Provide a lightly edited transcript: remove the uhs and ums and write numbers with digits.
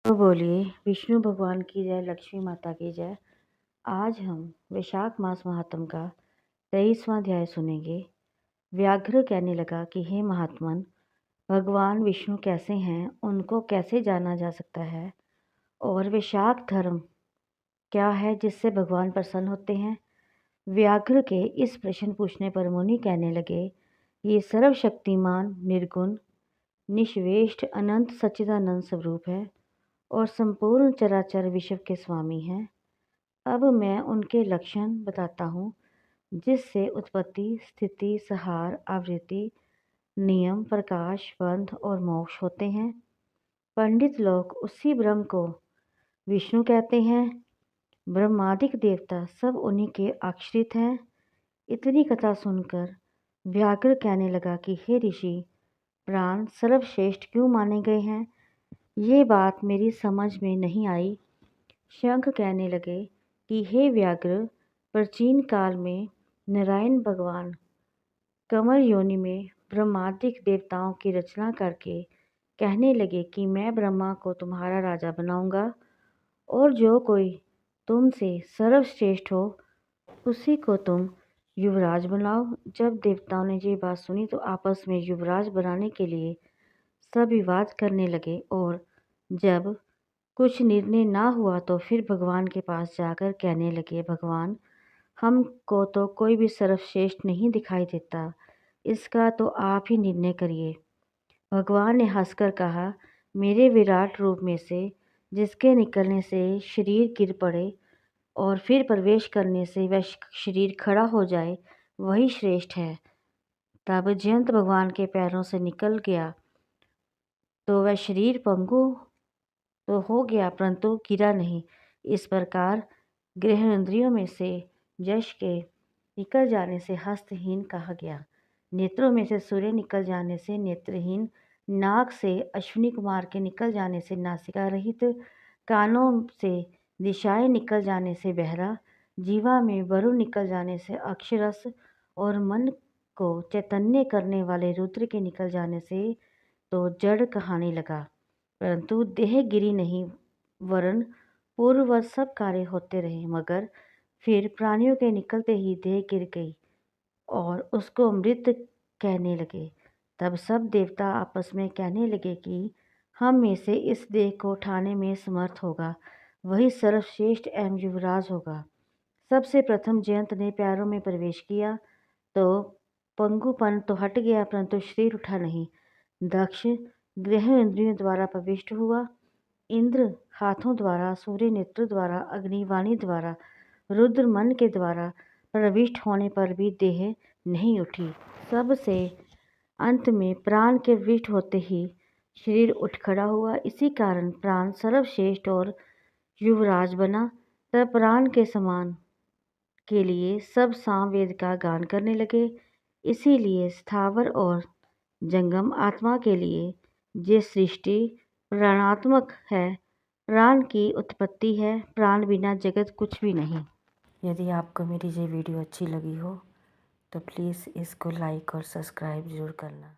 तो बोलिए विष्णु भगवान की जय, लक्ष्मी माता की जय। आज हम वैशाख मास महात्म का 23वां अध्याय सुनेंगे। व्याघ्र कहने लगा कि हे महात्मन, भगवान विष्णु कैसे हैं, उनको कैसे जाना जा सकता है, और वैशाख धर्म क्या है जिससे भगवान प्रसन्न होते हैं। व्याघ्र के इस प्रश्न पूछने पर मुनि कहने लगे, ये सर्वशक्तिमान, निर्गुण, निष्वेष्ट, अनंत सच्चिदानंद स्वरूप है और संपूर्ण चराचर विश्व के स्वामी हैं। अब मैं उनके लक्षण बताता हूँ जिससे उत्पत्ति, स्थिति, संहार, आवृत्ति, नियम, प्रकाश, बंध और मोक्ष होते हैं। पंडित लोग उसी ब्रह्म को विष्णु कहते हैं। ब्रह्मादिक देवता सब उन्हीं के आश्रित हैं। इतनी कथा सुनकर व्याघ्र कहने लगा कि हे ऋषि, प्राण सर्वश्रेष्ठ क्यों माने गए हैं, ये बात मेरी समझ में नहीं आई। शंख कहने लगे कि हे व्याघ्र, प्राचीन काल में नारायण भगवान कमल योनि में ब्रह्मादिक देवताओं की रचना करके कहने लगे कि मैं ब्रह्मा को तुम्हारा राजा बनाऊंगा और जो कोई तुमसे सर्वश्रेष्ठ हो उसी को तुम युवराज बनाओ। जब देवताओं ने ये बात सुनी तो आपस में युवराज बनाने के लिए सब विवाद करने लगे, और जब कुछ निर्णय ना हुआ तो फिर भगवान के पास जाकर कहने लगे, भगवान, हमको तो कोई भी सर्वश्रेष्ठ नहीं दिखाई देता, इसका तो आप ही निर्णय करिए। भगवान ने हंसकर कहा, मेरे विराट रूप में से जिसके निकलने से शरीर गिर पड़े और फिर प्रवेश करने से वह शरीर खड़ा हो जाए, वही श्रेष्ठ है। तब जयंत भगवान के पैरों से निकल गया तो वह शरीर पंगु तो हो गया परंतु गिरा नहीं। इस प्रकार ग्रह इंद्रियों में से यश के निकल जाने से हस्तहीन कहा गया, नेत्रों में से सूर्य निकल जाने से नेत्रहीन, नाक से अश्विनी कुमार के निकल जाने से नासिका रहित, कानों से दिशाएं निकल जाने से बहरा, जीवा में वरुण निकल जाने से अक्षरस, और मन को चैतन्य करने वाले रुद्र के निकल जाने से तो जड़ कहाने लगा, परंतु देह गिरी नहीं, वरन पूर्ववत सब कार्य होते रहे। मगर फिर प्राणियों के निकलते ही देह गिर गई और उसको मृत कहने लगे। तब सब देवता आपस में कहने लगे कि हम में से इस देह को उठाने में समर्थ होगा, वही सर्वश्रेष्ठ एवं युवराज होगा। सबसे प्रथम जयंत ने पैरों में प्रवेश किया तो पंगुपन तो हट गया परंतु शरीर उठा नहीं। दक्ष ग्रह इंद्रियों द्वारा प्रविष्ट हुआ, इंद्र हाथों द्वारा, सूर्य नेत्र द्वारा, अग्नि वाणी द्वारा, रुद्र मन के द्वारा प्रविष्ट होने पर भी देह नहीं उठी। सबसे अंत में प्राण के प्रविष्ट होते ही शरीर उठ खड़ा हुआ। इसी कारण प्राण सर्वश्रेष्ठ और युवराज बना। तब प्राण के समान के लिए सब सामवेद का गान करने लगे। इसीलिए स्थावर और जंगम आत्मा के लिए ये सृष्टि प्राणात्मक है, प्राण की उत्पत्ति है, प्राण बिना जगत कुछ भी नहीं। यदि आपको मेरी ये वीडियो अच्छी लगी हो तो प्लीज़ इसको लाइक और सब्सक्राइब ज़रूर करना।